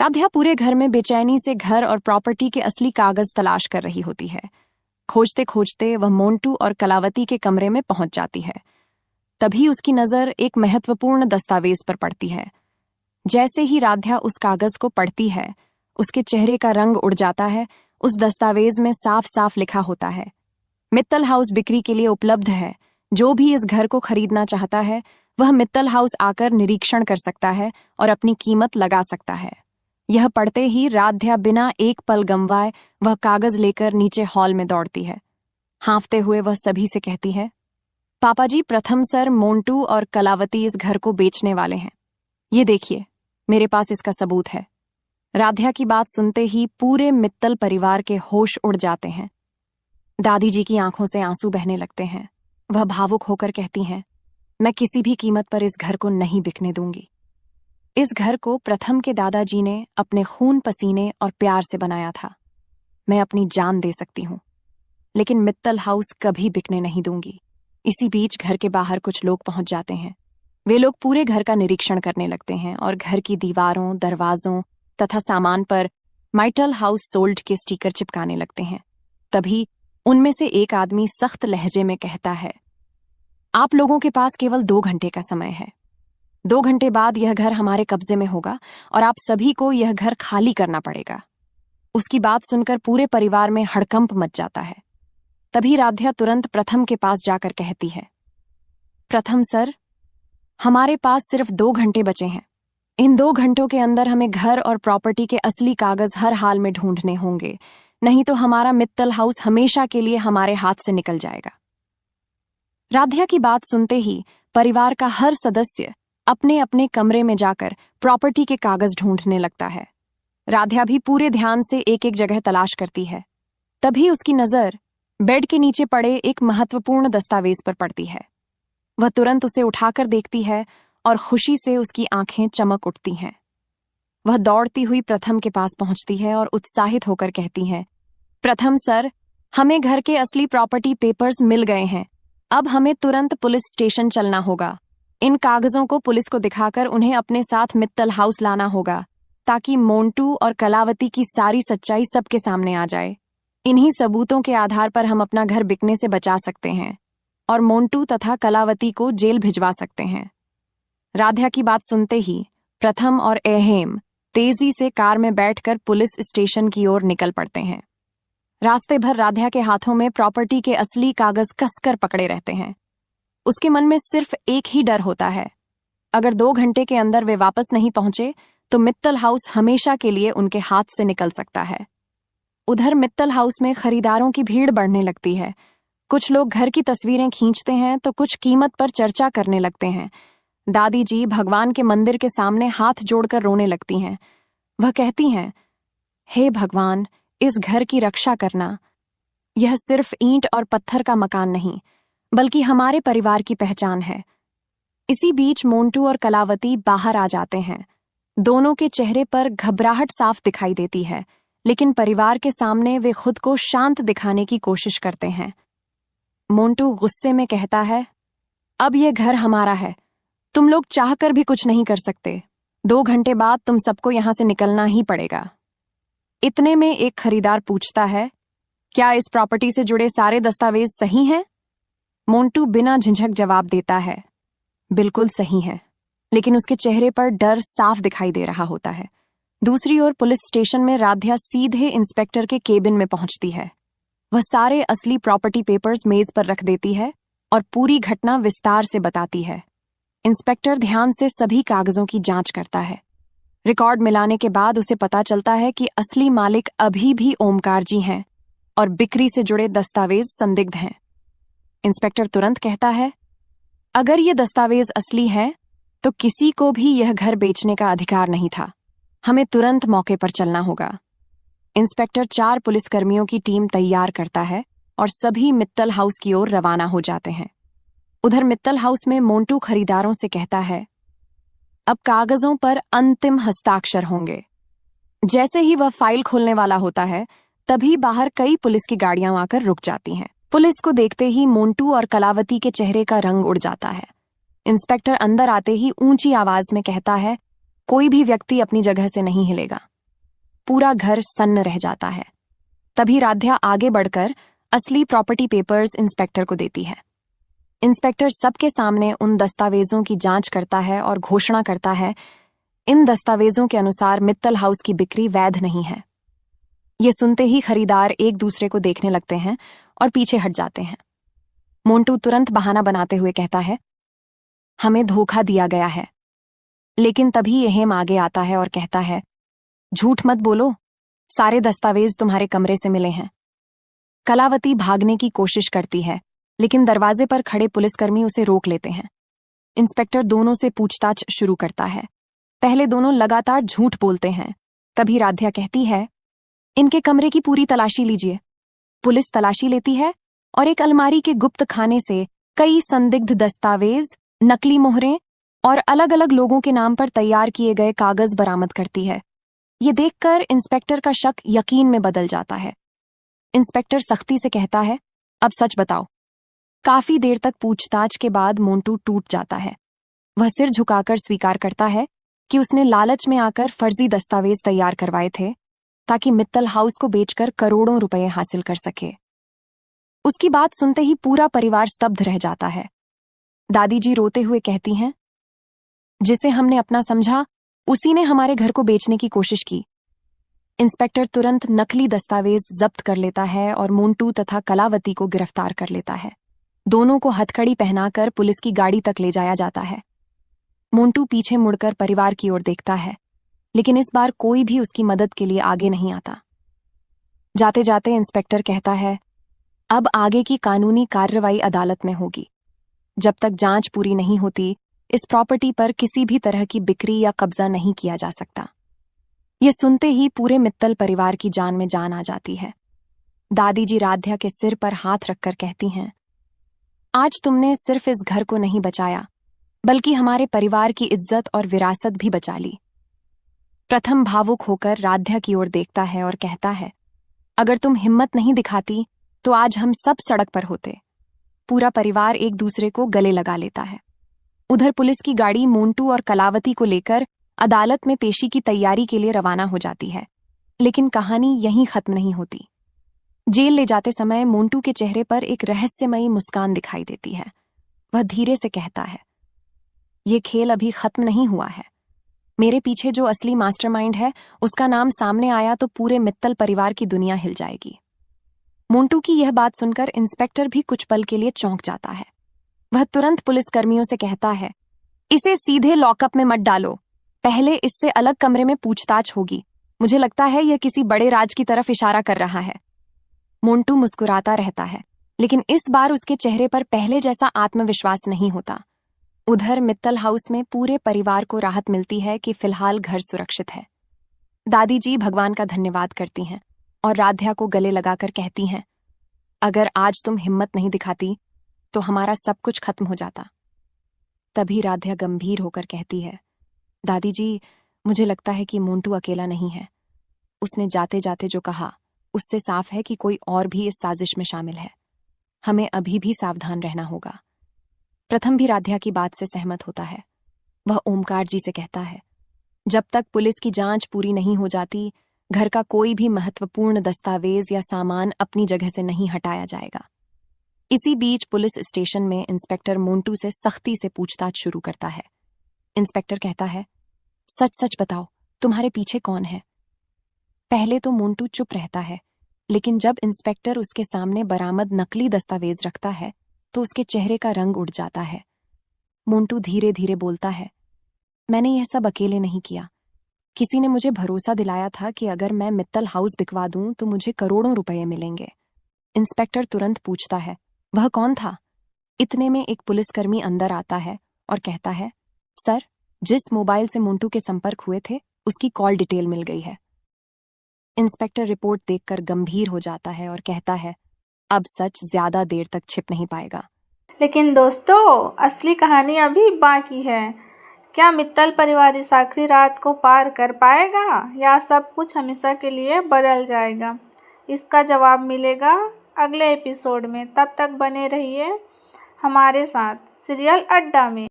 राध्या पूरे घर में बेचैनी से घर और प्रॉपर्टी के असली कागज तलाश कर रही होती है। खोजते खोजते वह मोंटू और कलावती के कमरे में पहुंच जाती है। तभी उसकी नजर एक महत्वपूर्ण दस्तावेज पर पड़ती है। जैसे ही राध्या उस कागज को पढ़ती है, उसके चेहरे का रंग उड़ जाता है। उस दस्तावेज में साफ साफ लिखा होता है, मित्तल हाउस बिक्री के लिए उपलब्ध है। जो भी इस घर को खरीदना चाहता है वह मित्तल हाउस आकर निरीक्षण कर सकता है और अपनी कीमत लगा सकता है। यह पढ़ते ही राध्या बिना एक पल गंवाए वह कागज लेकर नीचे हॉल में दौड़ती है। हाँफते हुए वह सभी से कहती है, पापा जी, प्रथम सर मोंटू और कलावती इस घर को बेचने वाले हैं। ये देखिए, मेरे पास इसका सबूत है। राध्या की बात सुनते ही पूरे मित्तल परिवार के होश उड़ जाते हैं। दादी जी की आंखों से आंसू बहने लगते हैं। वह भावुक होकर कहती हैं, मैं किसी भी कीमत पर इस घर को नहीं बिकने दूंगी। इस घर को प्रथम के दादाजी ने अपने खून पसीने और प्यार से बनाया था। मैं अपनी जान दे सकती हूँ, लेकिन मित्तल हाउस कभी बिकने नहीं दूंगी। इसी बीच घर के बाहर कुछ लोग पहुंच जाते हैं। वे लोग पूरे घर का निरीक्षण करने लगते हैं और घर की दीवारों, दरवाजों तथा सामान पर मित्तल हाउस सोल्ड के स्टिकर चिपकाने लगते हैं। तभी उनमें से एक आदमी सख्त लहजे में कहता है, आप लोगों के पास केवल 2 घंटे का समय है। 2 घंटे बाद यह घर हमारे कब्जे में होगा और आप सभी को यह घर खाली करना पड़ेगा। उसकी बात सुनकर पूरे परिवार में हड़कंप मच जाता है। तभी राध्या तुरंत प्रथम के पास जाकर कहती है, प्रथम सर, हमारे पास सिर्फ 2 घंटे बचे हैं। इन 2 घंटों के अंदर हमें घर और प्रॉपर्टी के असली कागज हर हाल में ढूंढने होंगे, नहीं तो हमारा मित्तल हाउस हमेशा के लिए हमारे हाथ से निकल जाएगा। राध्या की बात सुनते ही परिवार का हर सदस्य अपने अपने कमरे में जाकर प्रॉपर्टी के कागज ढूंढने लगता है। राध्या भी पूरे ध्यान से एक एक जगह तलाश करती है। तभी उसकी नजर बेड के नीचे पड़े एक महत्वपूर्ण दस्तावेज पर पड़ती है। वह तुरंत उसे उठाकर देखती है और खुशी से उसकी आंखें चमक उठती हैं। वह दौड़ती हुई प्रथम के पास पहुंचती है और उत्साहित होकर कहती है, प्रथम सर, हमें घर के असली प्रॉपर्टी पेपर्स मिल गए हैं। अब हमें तुरंत पुलिस स्टेशन चलना होगा। इन कागजों को पुलिस को दिखाकर उन्हें अपने साथ मित्तल हाउस लाना होगा, ताकि मोंटू और कलावती की सारी सच्चाई सबके सामने आ जाए। इन्हीं सबूतों के आधार पर हम अपना घर बिकने से बचा सकते हैं और मोंटू तथा कलावती को जेल भिजवा सकते हैं। राध्या की बात सुनते ही प्रथम और एहेम तेजी से कार में बैठकर पुलिस स्टेशन की ओर निकल पड़ते हैं। रास्ते भर राध्या के हाथों में प्रॉपर्टी के असली कागज कसकर पकड़े रहते हैं। उसके मन में सिर्फ एक ही डर होता है, अगर 2 घंटे के अंदर वे वापस नहीं पहुंचे तो मित्तल हाउस हमेशा के लिए उनके हाथ से निकल सकता है। उधर मित्तल हाउस में खरीदारों की भीड़ बढ़ने लगती है। कुछ लोग घर की तस्वीरें खींचते हैं तो कुछ कीमत पर चर्चा करने लगते हैं। दादी जी भगवान के मंदिर के सामने हाथ जोड़कर रोने लगती हैं। वह कहती हैं, हे भगवान, इस घर की रक्षा करना। यह सिर्फ ईंट और पत्थर का मकान नहीं, बल्कि हमारे परिवार की पहचान है। इसी बीच मोंटू और कलावती बाहर आ जाते हैं। दोनों के चेहरे पर घबराहट साफ दिखाई देती है, लेकिन परिवार के सामने वे खुद को शांत दिखाने की कोशिश करते हैं। मोंटू गुस्से में कहता है, अब यह घर हमारा है, तुम लोग चाहकर भी कुछ नहीं कर सकते। 2 घंटे बाद तुम सबको यहां से निकलना ही पड़ेगा। इतने में एक खरीदार पूछता है, क्या इस प्रॉपर्टी से जुड़े सारे दस्तावेज सही हैं? मोंटू बिना झिझक जवाब देता है, बिल्कुल सही है, लेकिन उसके चेहरे पर डर साफ दिखाई दे रहा होता है। दूसरी ओर पुलिस स्टेशन में राध्या सीधे इंस्पेक्टर के केबिन में पहुंचती है। वह सारे असली प्रॉपर्टी पेपर्स मेज पर रख देती है और पूरी घटना विस्तार से बताती है। इंस्पेक्टर ध्यान से सभी कागजों की जांच करता है। रिकॉर्ड मिलाने के बाद उसे पता चलता है कि असली मालिक अभी भी ओमकार जी हैं और बिक्री से जुड़े दस्तावेज संदिग्ध हैं। इंस्पेक्टर तुरंत कहता है, अगर ये दस्तावेज असली हैं, तो किसी को भी यह घर बेचने का अधिकार नहीं था। हमें तुरंत मौके पर चलना होगा। इंस्पेक्टर 4 पुलिसकर्मियों की टीम तैयार करता है और सभी मित्तल हाउस की ओर रवाना हो जाते हैं। उधर मित्तल हाउस में मोंटू खरीदारों से कहता है, अब कागजों पर अंतिम हस्ताक्षर होंगे। जैसे ही वह फाइल खोलने वाला होता है, तभी बाहर कई पुलिस की गाड़ियां आकर रुक जाती हैं। पुलिस को देखते ही मोंटू और कलावती के चेहरे का रंग उड़ जाता है। इंस्पेक्टर अंदर आते ही ऊंची आवाज में कहता है, कोई भी व्यक्ति अपनी जगह से नहीं हिलेगा। पूरा घर सन्न रह जाता है। तभी राध्या आगे बढ़कर असली प्रॉपर्टी पेपर्स इंस्पेक्टर को देती है। इंस्पेक्टर सबके सामने उन दस्तावेजों की जांच करता है और घोषणा करता है, इन दस्तावेजों के अनुसार मित्तल हाउस की बिक्री वैध नहीं है। ये सुनते ही खरीदार एक दूसरे को देखने लगते हैं और पीछे हट जाते हैं। मोंटू तुरंत बहाना बनाते हुए कहता है, हमें धोखा दिया गया है। लेकिन तभी यहेम आगे आता है और कहता है, झूठ मत बोलो, सारे दस्तावेज तुम्हारे कमरे से मिले हैं। कलावती भागने की कोशिश करती है, लेकिन दरवाजे पर खड़े पुलिसकर्मी उसे रोक लेते हैं। इंस्पेक्टर दोनों से पूछताछ शुरू करता है। पहले दोनों लगातार झूठ बोलते हैं। तभी राध्या कहती है, इनके कमरे की पूरी तलाशी लीजिए। पुलिस तलाशी लेती है और एक अलमारी के गुप्त खाने से कई संदिग्ध दस्तावेज, नकली मोहरें और अलग अलग लोगों के नाम पर तैयार किए गए कागज बरामद करती है। ये देखकर इंस्पेक्टर का शक यकीन में बदल जाता है। इंस्पेक्टर सख्ती से कहता है, अब सच बताओ। काफी देर तक पूछताछ के बाद मोंटू टूट जाता है। वह सिर झुकाकर स्वीकार करता है कि उसने लालच में आकर फर्जी दस्तावेज तैयार करवाए थे ताकि मित्तल हाउस को बेचकर करोड़ों रुपए हासिल कर सके। उसकी बात सुनते ही पूरा परिवार स्तब्ध रह जाता है। दादी जी रोते हुए कहती हैं, जिसे हमने अपना समझा उसी ने हमारे घर को बेचने की कोशिश की। इंस्पेक्टर तुरंत नकली दस्तावेज जब्त कर लेता है और मोंटू तथा कलावती को गिरफ्तार कर लेता है। दोनों को हथकड़ी पहनाकर पुलिस की गाड़ी तक ले जाया जाता है। मोंटू पीछे मुड़कर परिवार की ओर देखता है, लेकिन इस बार कोई भी उसकी मदद के लिए आगे नहीं आता। जाते जाते इंस्पेक्टर कहता है, अब आगे की कानूनी कार्रवाई अदालत में होगी। जब तक जांच पूरी नहीं होती, इस प्रॉपर्टी पर किसी भी तरह की बिक्री या कब्जा नहीं किया जा सकता। ये सुनते ही पूरे मित्तल परिवार की जान में जान आ जाती है। दादी जी राध्या के सिर पर हाथ रखकर कहती हैं, आज तुमने सिर्फ इस घर को नहीं बचाया, बल्कि हमारे परिवार की इज्जत और विरासत भी बचा ली। प्रथम भावुक होकर राध्या की ओर देखता है और कहता है, अगर तुम हिम्मत नहीं दिखाती तो आज हम सब सड़क पर होते। पूरा परिवार एक दूसरे को गले लगा लेता है। उधर पुलिस की गाड़ी मोंटू और कलावती को लेकर अदालत में पेशी की तैयारी के लिए रवाना हो जाती है। लेकिन कहानी यहीं खत्म नहीं होती। जेल ले जाते समय मोंटू के चेहरे पर एक रहस्यमयी मुस्कान दिखाई देती है। वह धीरे से कहता है, ये खेल अभी खत्म नहीं हुआ है। मेरे पीछे जो असली मास्टरमाइंड है, उसका नाम सामने आया तो पूरे मित्तल परिवार की दुनिया हिल जाएगी। मोंटू की यह बात सुनकर इंस्पेक्टर भी कुछ पल के लिए चौंक जाता है। वह तुरंत पुलिसकर्मियों से कहता है, इसे सीधे लॉकअप में मत डालो, पहले इससे अलग कमरे में पूछताछ होगी। मुझे लगता है यह किसी बड़े राज की तरफ इशारा कर रहा है। मोंटू मुस्कुराता रहता है, लेकिन इस बार उसके चेहरे पर पहले जैसा आत्मविश्वास नहीं होता। उधर मित्तल हाउस में पूरे परिवार को राहत मिलती है कि फिलहाल घर सुरक्षित है। दादी जी भगवान का धन्यवाद करती हैं और राध्या को गले लगाकर कहती हैं, अगर आज तुम हिम्मत नहीं दिखाती तो हमारा सब कुछ खत्म हो जाता। तभी राध्या गंभीर होकर कहती है, दादी जी, मुझे लगता है कि मोंटू अकेला नहीं है। उसने जाते जाते जो कहा, उससे साफ है कि कोई और भी इस साजिश में शामिल है। हमें अभी भी सावधान रहना होगा। प्रथम भी राध्या की बात से सहमत होता है। वह ओमकार जी से कहता है, जब तक पुलिस की जांच पूरी नहीं हो जाती, घर का कोई भी महत्वपूर्ण दस्तावेज या सामान अपनी जगह से नहीं हटाया जाएगा। इसी बीच पुलिस स्टेशन में इंस्पेक्टर मोंटू से सख्ती से पूछताछ शुरू करता है। इंस्पेक्टर कहता है, सच सच बताओ, तुम्हारे पीछे कौन है? पहले तो मोंटू चुप रहता है, लेकिन जब इंस्पेक्टर उसके सामने बरामद नकली दस्तावेज रखता है तो उसके चेहरे का रंग उड़ जाता है। मोंटू धीरे धीरे बोलता है, मैंने यह सब अकेले नहीं किया। किसी ने मुझे भरोसा दिलाया था कि अगर मैं मित्तल हाउस बिकवा दूं तो मुझे करोड़ों रुपए मिलेंगे। इंस्पेक्टर तुरंत पूछता है, वह कौन था? इतने में एक पुलिसकर्मी अंदर आता है और कहता है, सर, जिस मोबाइल से मोंटू के संपर्क हुए थे उसकी कॉल डिटेल मिल गई है। इंस्पेक्टर रिपोर्ट देखकर गंभीर हो जाता है और कहता है, अब सच ज्यादा देर तक छिप नहीं पाएगा। लेकिन दोस्तों, असली कहानी अभी बाकी है। क्या मित्तल परिवार इस आखिरी रात को पार कर पाएगा या सब कुछ हमेशा के लिए बदल जाएगा? इसका जवाब मिलेगा अगले एपिसोड में। तब तक बने रहिए हमारे साथ सीरियल अड्डा में।